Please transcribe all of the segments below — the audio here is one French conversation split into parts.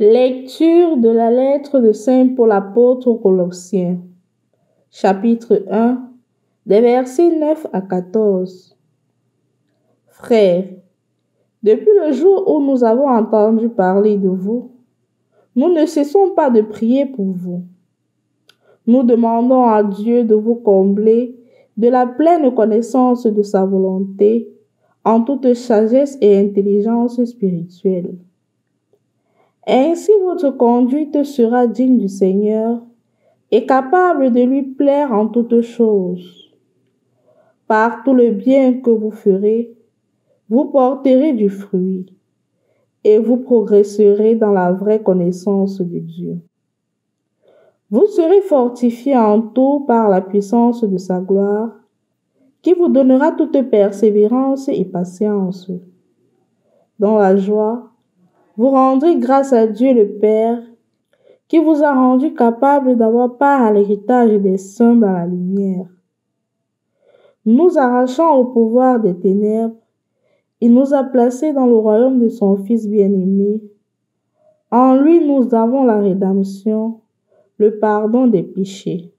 Lecture de la lettre de Saint Paul apôtre aux Colossiens, chapitre 1, des versets 9 à 14. Frères, depuis le jour où nous avons entendu parler de vous, nous ne cessons pas de prier pour vous. Nous demandons à Dieu de vous combler de la pleine connaissance de sa volonté en toute sagesse et intelligence spirituelle. Ainsi votre conduite sera digne du Seigneur et capable de lui plaire en toutes choses. Par tout le bien que vous ferez, vous porterez du fruit et vous progresserez dans la vraie connaissance de Dieu. Vous serez fortifiés en tout par la puissance de sa gloire, qui vous donnera toute persévérance et patience. Dans la joie, vous rendrez grâce à Dieu le Père, qui vous a rendu capable d'avoir part à l'héritage des saints dans la lumière. Nous arrachant au pouvoir des ténèbres, il nous a placés dans le royaume de son Fils bien-aimé. En lui, nous avons la rédemption, le pardon des péchés.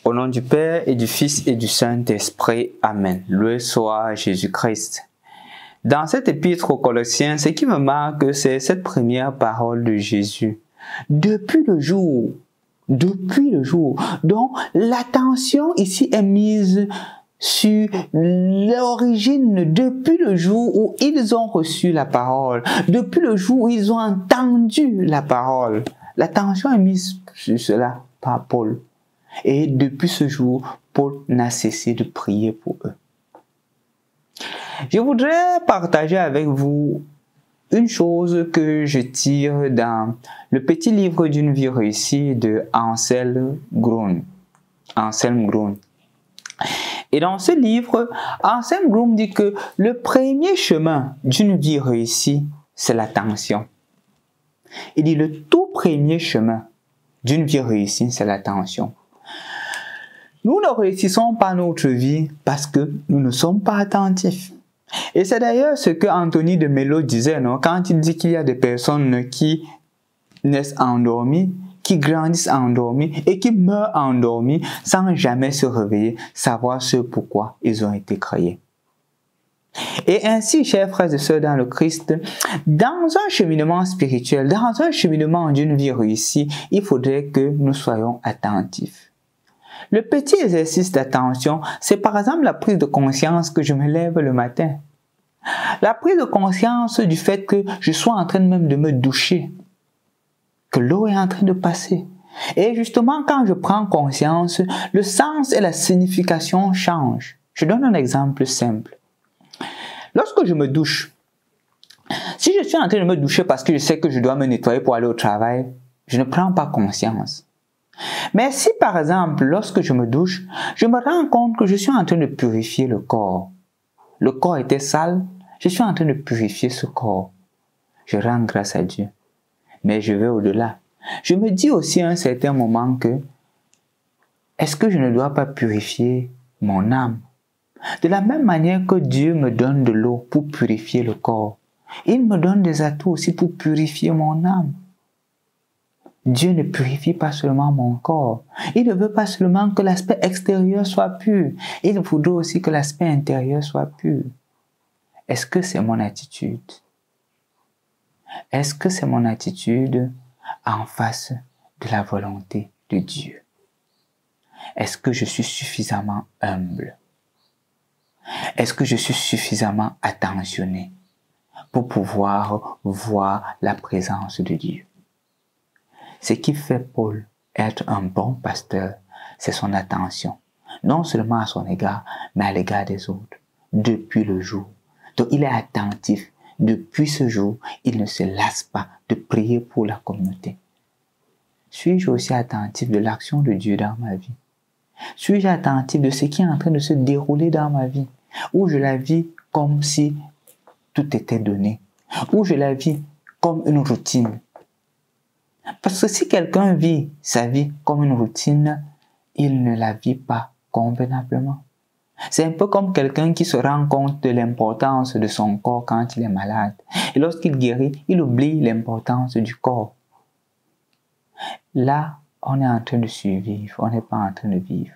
Au nom du Père et du Fils et du Saint-Esprit, Amen. Loué soit Jésus-Christ. Dans cet épître aux Colossiens, ce qui me marque, c'est cette première parole de Jésus. Depuis le jour. Donc, l'attention ici est mise sur l'origine, depuis le jour où ils ont reçu la parole, depuis le jour où ils ont entendu la parole. L'attention est mise sur cela par Paul. Et depuis ce jour, Paul n'a cessé de prier pour eux. Je voudrais partager avec vous une chose que je tire dans le petit livre d'une vie réussie de Anselm Grün. Et dans ce livre, Anselm Grün dit que le premier chemin d'une vie réussie, c'est l'attention. Il dit le tout premier chemin d'une vie réussie, c'est l'attention. Nous ne réussissons pas notre vie parce que nous ne sommes pas attentifs. Et c'est d'ailleurs ce que Anthony de Mello disait, non? Quand il dit qu'il y a des personnes qui naissent endormies, qui grandissent endormies et qui meurent endormies sans jamais se réveiller, savoir ce pourquoi ils ont été créés. Et ainsi, chers frères et sœurs dans le Christ, dans un cheminement spirituel, dans un cheminement d'une vie réussie, il faudrait que nous soyons attentifs. Le petit exercice d'attention, c'est par exemple la prise de conscience que je me lève le matin. La prise de conscience du fait que je sois en train même de me doucher, que l'eau est en train de passer. Et justement, quand je prends conscience, le sens et la signification changent. Je donne un exemple simple. Lorsque je me douche, si je suis en train de me doucher parce que je sais que je dois me nettoyer pour aller au travail, je ne prends pas conscience. Mais si par exemple, lorsque je me douche, je me rends compte que je suis en train de purifier le corps était sale, je suis en train de purifier ce corps, je rends grâce à Dieu. Mais je vais au-delà. Je me dis aussi à un certain moment que, est-ce que je ne dois pas purifier mon âme? De la même manière que Dieu me donne de l'eau pour purifier le corps, il me donne des atouts aussi pour purifier mon âme. Dieu ne purifie pas seulement mon corps. Il ne veut pas seulement que l'aspect extérieur soit pur. Il voudrait aussi que l'aspect intérieur soit pur. Est-ce que c'est mon attitude? Est-ce que c'est mon attitude en face de la volonté de Dieu? Est-ce que je suis suffisamment humble? Est-ce que je suis suffisamment attentionné pour pouvoir voir la présence de Dieu? Ce qui fait Paul être un bon pasteur, c'est son attention, non seulement à son égard, mais à l'égard des autres, depuis le jour. Donc il est attentif. Depuis ce jour, il ne se lasse pas de prier pour la communauté. Suis-je aussi attentif de l'action de Dieu dans ma vie? Suis-je attentif de ce qui est en train de se dérouler dans ma vie? Ou je la vis comme si tout était donné? Ou je la vis comme une routine? Parce que si quelqu'un vit sa vie comme une routine, il ne la vit pas convenablement. C'est un peu comme quelqu'un qui se rend compte de l'importance de son corps quand il est malade. Et lorsqu'il guérit, il oublie l'importance du corps. Là, on est en train de survivre, on n'est pas en train de vivre.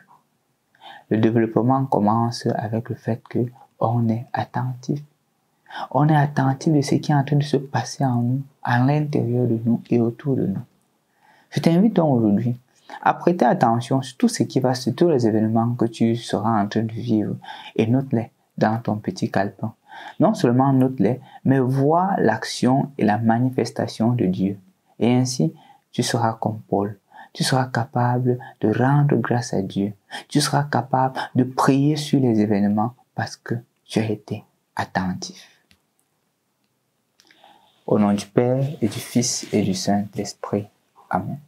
Le développement commence avec le fait qu'on est attentif. On est attentif de ce qui est en train de se passer en nous, à l'intérieur de nous et autour de nous. Je t'invite donc aujourd'hui à prêter attention sur tout ce qui va, sur tous les événements que tu seras en train de vivre et note-les dans ton petit calepin. Non seulement note-les, mais vois l'action et la manifestation de Dieu. Et ainsi, tu seras comme Paul. Tu seras capable de rendre grâce à Dieu. Tu seras capable de prier sur les événements parce que tu as été attentif. Au nom du Père et du Fils et du Saint-Esprit. Amen.